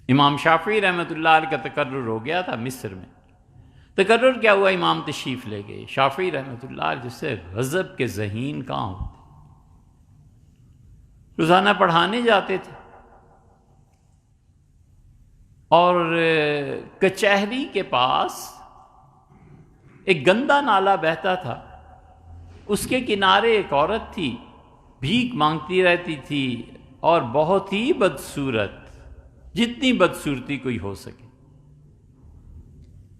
امام شافعی رحمۃ اللہ علیہ کا تقرر ہو گیا تھا مصر میں. تقرر کیا ہوا؟ امام تشریف لے گئے. شافعی رحمۃ اللہ علیہ جس سے غضب کے ذہین کہاں ہوتے، روزانہ پڑھانے جاتے تھے اور کچہری کے پاس ایک گندا نالا بہتا تھا، اس کے کنارے ایک عورت تھی، بھیک مانگتی رہتی تھی اور بہت ہی بدصورت، جتنی بدصورتی کوئی ہو سکے،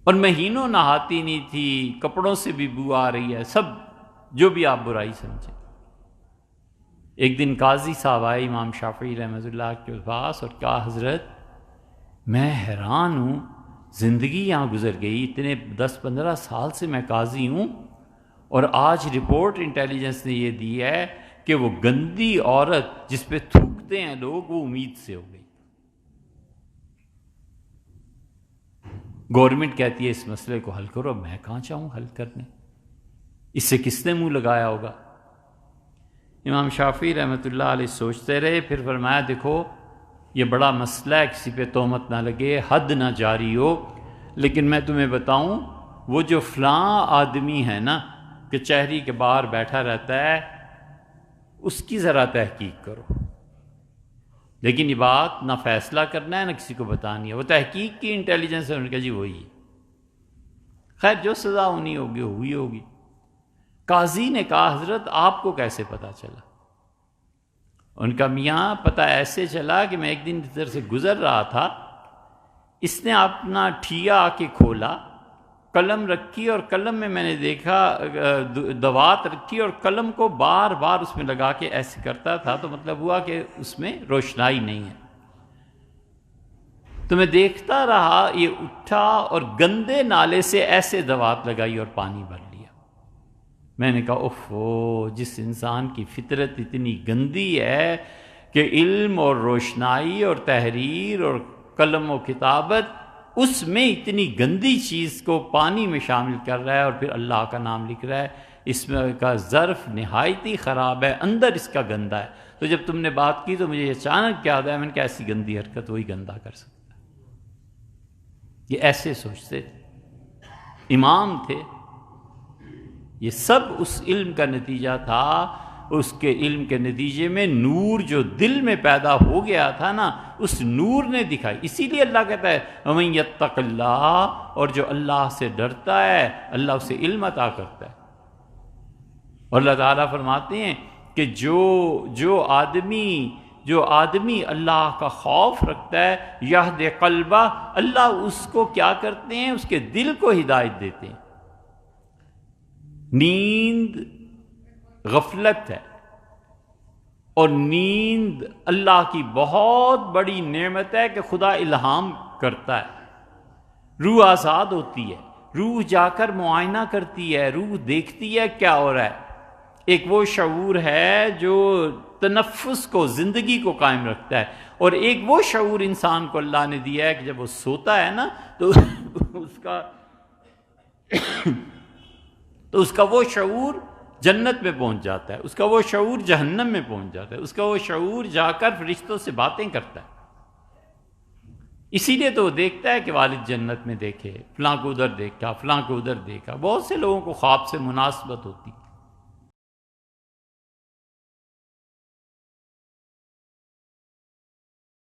اور مہینوں نہاتی نہیں تھی، کپڑوں سے بھی بو آ رہی ہے، سب جو بھی آپ برائی سمجھیں. ایک دن قاضی صاحب آئے امام شافعی رحمۃ اللہ کے پاس اور کہا حضرت میں حیران ہوں، زندگی یہاں گزر گئی، اتنے 10-15 سال سے میں قاضی ہوں، اور آج رپورٹ انٹیلیجنس نے یہ دی ہے کہ وہ گندی عورت جس پہ تھوکتے ہیں لوگ وہ امید سے ہو گئی. گورنمنٹ کہتی ہے اس مسئلے کو حل کرو، میں کہاں چاہوں حل کرنے، اس سے کس نے منہ لگایا ہوگا. امام شافعی رحمۃ اللہ علیہ سوچتے رہے، پھر فرمایا دیکھو یہ بڑا مسئلہ ہے، کسی پہ تہمت نہ لگے، حد نہ جاری ہو، لیکن میں تمہیں بتاؤں وہ جو فلاں آدمی ہے نا کچہری کے باہر بیٹھا رہتا ہے اس کی ذرا تحقیق کرو. لیکن یہ بات نہ فیصلہ کرنا ہے نہ کسی کو بتانی ہے، وہ تحقیق کی انٹیلیجنس ہے. انہوں نے کہا جی وہی. خیر جو سزا ہونی ہوگی ہوئی ہوگی. قاضی نے کہا حضرت آپ کو کیسے پتہ چلا؟ ان کا میاں پتہ ایسے چلا کہ میں ایک دن ادھر سے گزر رہا تھا، اس نے اپنا ٹھیا آ کے کھولا، قلم رکھی اور قلم میں نے دیکھا دوات رکھی اور قلم کو بار بار اس میں لگا کے ایسے کرتا تھا، تو مطلب ہوا کہ اس میں روشنائی نہیں ہے. تو میں دیکھتا رہا، یہ اٹھا اور گندے نالے سے ایسے دوات لگائی اور پانی بھر لیا. میں نے کہا اوفو، جس انسان کی فطرت اتنی گندی ہے کہ علم اور روشنائی اور تحریر اور قلم و کتابت اس میں اتنی گندی چیز کو پانی میں شامل کر رہا ہے اور پھر اللہ کا نام لکھ رہا ہے، اس میں کا ظرف نہایت ہی خراب ہے، اندر اس کا گندا ہے. تو جب تم نے بات کی تو مجھے اچانک یاد آیا، میں نے کہا ایسی گندی حرکت وہی گندا کر سکتا ہے. یہ ایسے سوچتے تھے، امام تھے. یہ سب اس علم کا نتیجہ تھا. اس کے علم کے نتیجے میں نور جو دل میں پیدا ہو گیا تھا نا، اس نور نے دکھائی. اسی لیے اللہ کہتا ہے وَمَن يَتَّقِ اللَّهَ، اور جو اللہ سے ڈرتا ہے اللہ اسے علم عطا کرتا ہے. اور اللہ تعالیٰ فرماتے ہیں کہ جو آدمی اللہ کا خوف رکھتا ہے یہد قلبہ، اللہ اس کو کیا کرتے ہیں، اس کے دل کو ہدایت دیتے ہیں. نیند غفلت ہے، اور نیند اللہ کی بہت بڑی نعمت ہے کہ خدا الہام کرتا ہے. روح آزاد ہوتی ہے، روح جا کر معائنہ کرتی ہے، روح دیکھتی ہے کیا ہو رہا ہے. ایک وہ شعور ہے جو تنفس کو، زندگی کو قائم رکھتا ہے، اور ایک وہ شعور انسان کو اللہ نے دیا ہے کہ جب وہ سوتا ہے نا تو اس کا وہ شعور جنت میں پہنچ جاتا ہے، اس کا وہ شعور جہنم میں پہنچ جاتا ہے، اس کا وہ شعور جا کر فرشتوں سے باتیں کرتا ہے. اسی لیے تو وہ دیکھتا ہے کہ والد جنت میں دیکھے، فلاں کو ادھر دیکھا، فلاں کو ادھر دیکھا. بہت سے لوگوں کو خواب سے مناسبت ہوتی.